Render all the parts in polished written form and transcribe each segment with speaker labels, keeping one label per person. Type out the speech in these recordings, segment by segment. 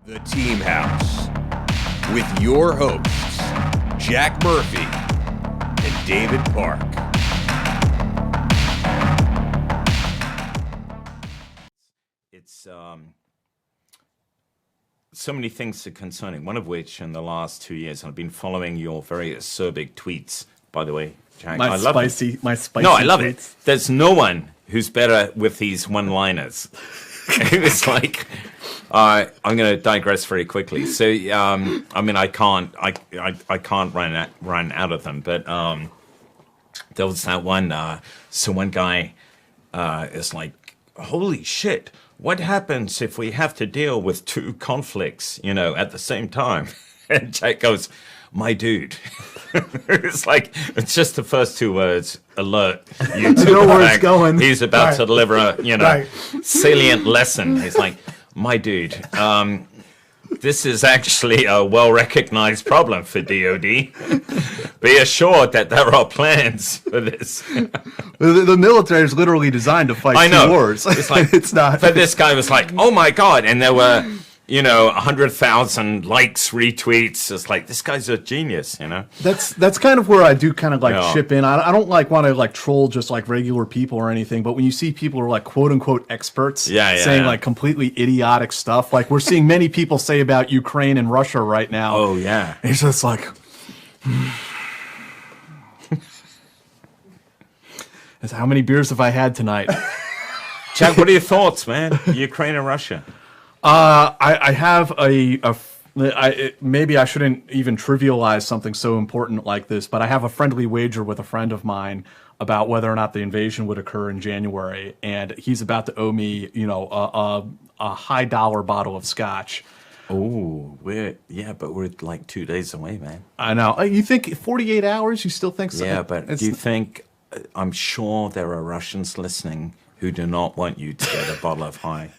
Speaker 1: The Team House with your hosts, Jack Murphy and David Park.
Speaker 2: It's so many things are concerning, one of which in the last 2 years, I've been following your very acerbic tweets, by the way, Jack.
Speaker 3: My
Speaker 2: I love
Speaker 3: spicy
Speaker 2: No, I love
Speaker 3: tweets.
Speaker 2: it. There's no one who's better with these one-liners. It's like, I'm going to digress very quickly. So, I mean, I can't run out of them. But there was that one. So one guy is like, "Holy shit! What happens if we have to deal with two conflicts, at the same time?" And Jack goes, "My dude." It's like, it's just the first two words. Alert. You
Speaker 3: know where it's going.
Speaker 2: He's about to deliver a,
Speaker 4: Right.
Speaker 2: salient lesson. He's like, "My dude, this is actually a well-recognized problem for DOD. Be assured that there are plans for this."
Speaker 3: The military is literally designed to fight
Speaker 2: I know.
Speaker 3: two wars.
Speaker 2: It's like,
Speaker 3: it's not.
Speaker 2: But this guy was like, "Oh my God," and there were, 100,000 likes, retweets. It's like, this guy's a genius,
Speaker 3: That's kind of where I do kind of like
Speaker 2: Yeah.
Speaker 3: chip in. I don't like want to like troll just like regular people or anything, but when you see people who are like quote unquote experts saying like completely idiotic stuff, like we're seeing many people say about Ukraine and Russia right now.
Speaker 2: Oh yeah.
Speaker 3: It's just like, how many beers have I had tonight?
Speaker 2: Jack, what are your thoughts, man? Ukraine and Russia.
Speaker 3: I have maybe I shouldn't even trivialize something so important like this, but I have a friendly wager with a friend of mine about whether or not the invasion would occur in January, and he's about to owe me, a high dollar bottle of scotch.
Speaker 2: Oh, but we're like 2 days away, man.
Speaker 3: I know. You think 48 hours? You still think so?
Speaker 2: Yeah, but do you think? I'm sure there are Russians listening who do not want you to get a bottle of high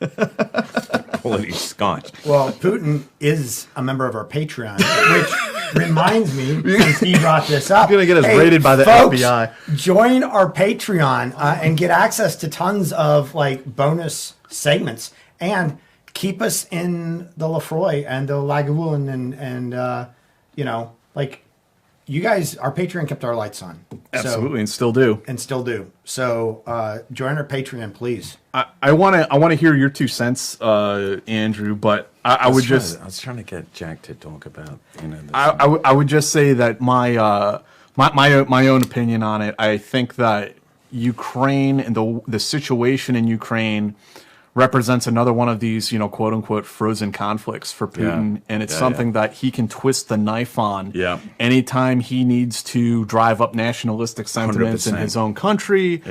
Speaker 2: quality scotch.
Speaker 4: Well, Putin is a member of our Patreon, which reminds me, since he brought this up,
Speaker 3: He's gonna get us raided by the
Speaker 4: folks,
Speaker 3: FBI.
Speaker 4: Join our Patreon and get access to tons of like bonus segments and keep us in the Lefroy and the Lagavulin and you guys, our Patreon kept our lights on.
Speaker 3: Absolutely, and still do.
Speaker 4: And still do. So join our Patreon, please.
Speaker 3: I want to hear your 2 cents, Andrew. But I was
Speaker 2: trying to get Jack to talk about this.
Speaker 3: I would just say that my own opinion on it. I think that Ukraine and the situation in Ukraine represents another one of these, quote unquote, frozen conflicts for Putin. And it's something that he can twist the knife on anytime he needs to drive up nationalistic sentiments
Speaker 2: 100%.
Speaker 3: in his own country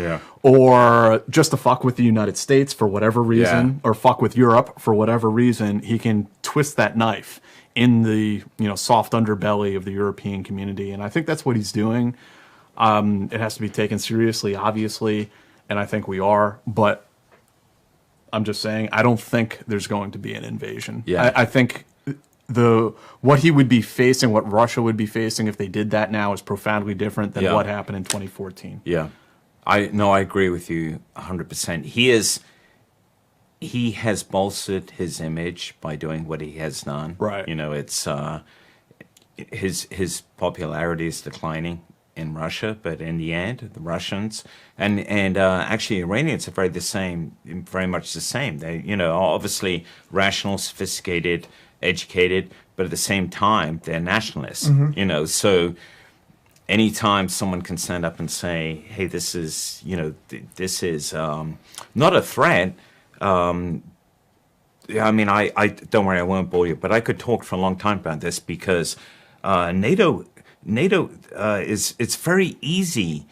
Speaker 3: or just to fuck with the United States for whatever reason or fuck with Europe for whatever reason. He can twist that knife in the, soft underbelly of the European community. And I think that's what he's doing. It has to be taken seriously, obviously. And I think we are, but I'm just saying, I don't think there's going to be an invasion.
Speaker 2: Yeah.
Speaker 3: I think what he would be facing, what Russia would be facing if they did that now is profoundly different than what happened in 2014.
Speaker 2: Yeah. I agree with you 100%. He has bolstered his image by doing what he has done.
Speaker 3: Right.
Speaker 2: It's his popularity is declining in Russia, but in the end, the Russians and actually Iranians are very much the same. They, are obviously rational, sophisticated, educated, but at the same time, they're nationalists.
Speaker 4: Mm-hmm.
Speaker 2: So anytime someone can stand up and say, "Hey, this is, this is not a threat." I mean, I don't worry, I won't bore you, but I could talk for a long time about this because NATO it's very easy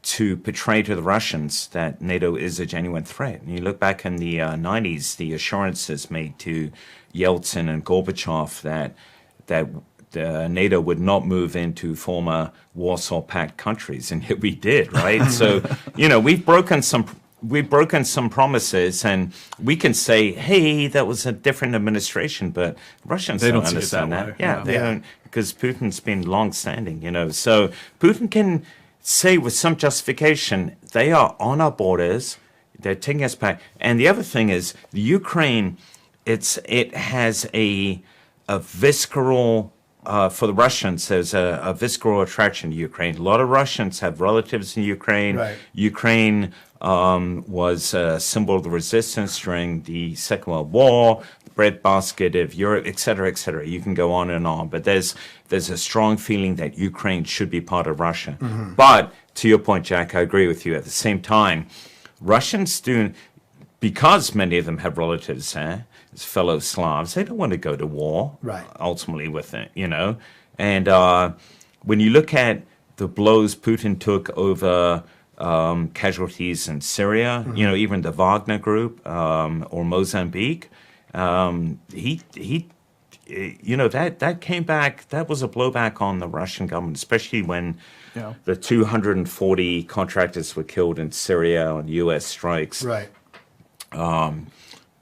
Speaker 2: to portray to the Russians that NATO is a genuine threat. And you look back in the 90s, the assurances made to Yeltsin and Gorbachev that NATO would not move into former Warsaw Pact countries, and yet we did, right? So, we've broken some promises, and we can say, "Hey, that was a different administration," but Russians
Speaker 3: They
Speaker 2: don't
Speaker 3: don't see it
Speaker 2: understand
Speaker 3: that
Speaker 2: that.
Speaker 3: way.
Speaker 2: Yeah, they
Speaker 4: Yeah.
Speaker 2: don't, because Putin's been long-standing, So Putin can say with some justification, they are on our borders, they're taking us back. And the other thing is, the Ukraine it has a visceral. For the Russians, there's a visceral attraction to Ukraine. A lot of Russians have relatives in Ukraine.
Speaker 4: Right.
Speaker 2: Ukraine was a symbol of the resistance during the Second World War, the breadbasket of Europe, et cetera, et cetera. You can go on and on, but there's a strong feeling that Ukraine should be part of Russia. But to your point, Jack, I agree with you. At the same time, Russians do, because many of them have relatives there, as fellow Slavs, they don't want to go to war,
Speaker 4: Right.
Speaker 2: ultimately with it, And when you look at the blows Putin took over casualties in Syria, even the Wagner Group or Mozambique, that came back. That was a blowback on the Russian government, especially when the 240 contractors were killed in Syria on U.S. strikes.
Speaker 4: Right.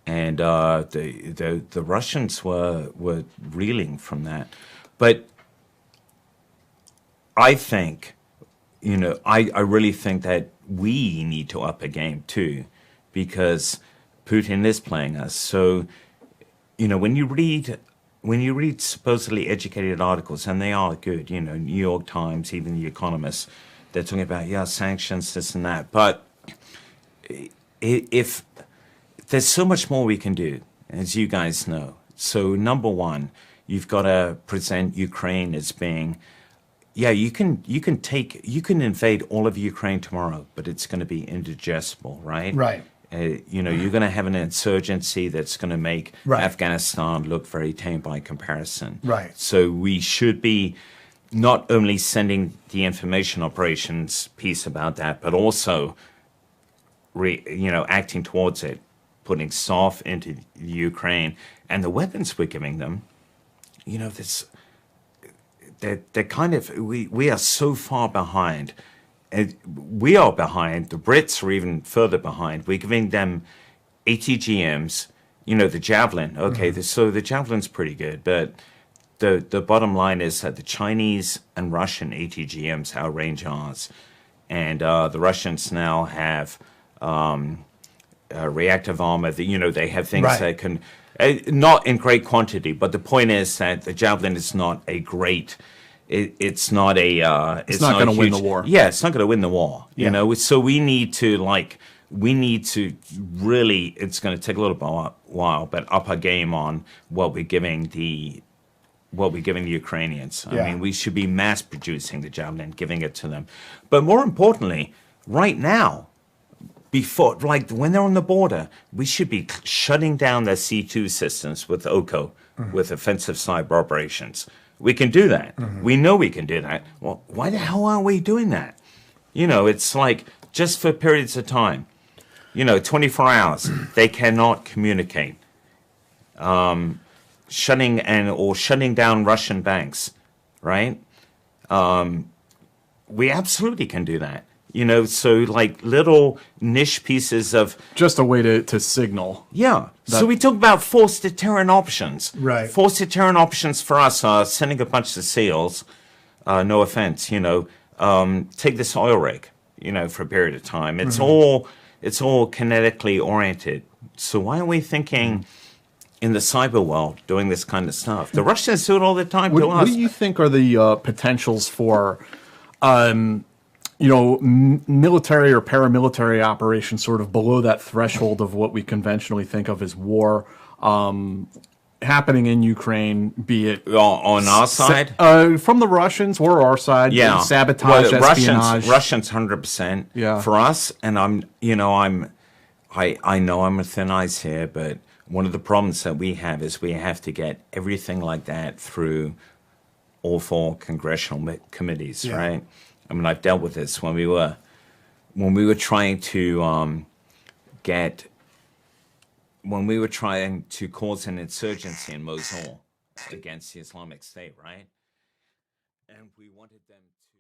Speaker 2: And the Russians were reeling from that. But I think, I really think that we need to up a game too, because Putin is playing us. So, when you read supposedly educated articles, and they are good, New York Times, even The Economist, they're talking about, sanctions, this and that. But if there's so much more we can do, as you guys know. So number one, you've got to present Ukraine as being, you can invade all of Ukraine tomorrow, but it's going to be indigestible, right?
Speaker 4: Right.
Speaker 2: You're going to have an insurgency that's going to make
Speaker 4: Right.
Speaker 2: Afghanistan look very tame by comparison.
Speaker 4: Right.
Speaker 2: So we should be not only sending the information operations piece about that, but also acting towards it, putting staff into Ukraine, and the weapons we're giving them, they're kind of, we are so far behind. We are behind. The Brits are even further behind. We're giving them ATGMs, the Javelin. Okay, so the Javelin's pretty good, but the bottom line is that the Chinese and Russian ATGMs outrange ours, and the Russians now have reactive armor. They have things
Speaker 4: Right.
Speaker 2: that can, not in great quantity, but the point is that the Javelin is not a great. It's not a.
Speaker 3: It's not going to win the war.
Speaker 2: Yeah, it's not going to win the war.
Speaker 3: Yeah.
Speaker 2: So we need to really. It's going to take a little while, but up our game on what we're giving the Ukrainians.
Speaker 4: Yeah.
Speaker 2: I mean, we should be mass producing the Javelin, giving it to them. But more importantly, right now, before, when they're on the border, we should be shutting down their C2 systems with OCO, with offensive cyber operations. We can do that. We know we can do that. Well, why the hell aren't we doing that? It's like just for periods of time. 24 hours, they cannot communicate. Shutting down Russian banks, right? We absolutely can do that. So little niche pieces of...
Speaker 3: Just a way to signal.
Speaker 2: Yeah. So we talk about force deterrent options.
Speaker 4: Right.
Speaker 2: Force deterrent options for us are sending a bunch of SEALs, no offense, take this oil rig, for a period of time. It's all kinetically oriented. So why are we thinking in the cyber world doing this kind of stuff? The Russians do it all the time to us.
Speaker 3: What do you think are the potentials for... military or paramilitary operations sort of below that threshold of what we conventionally think of as war happening in Ukraine, be it
Speaker 2: on our side?
Speaker 3: From the Russians or our side, sabotage, espionage.
Speaker 2: Russians 100%.
Speaker 3: Yeah.
Speaker 2: For us, and I know I'm a thin ice here, but one of the problems that we have is we have to get everything like that through all four congressional committees, right? I mean, I've dealt with this when we were trying to cause an insurgency in Mosul against the Islamic State, right? And we wanted them to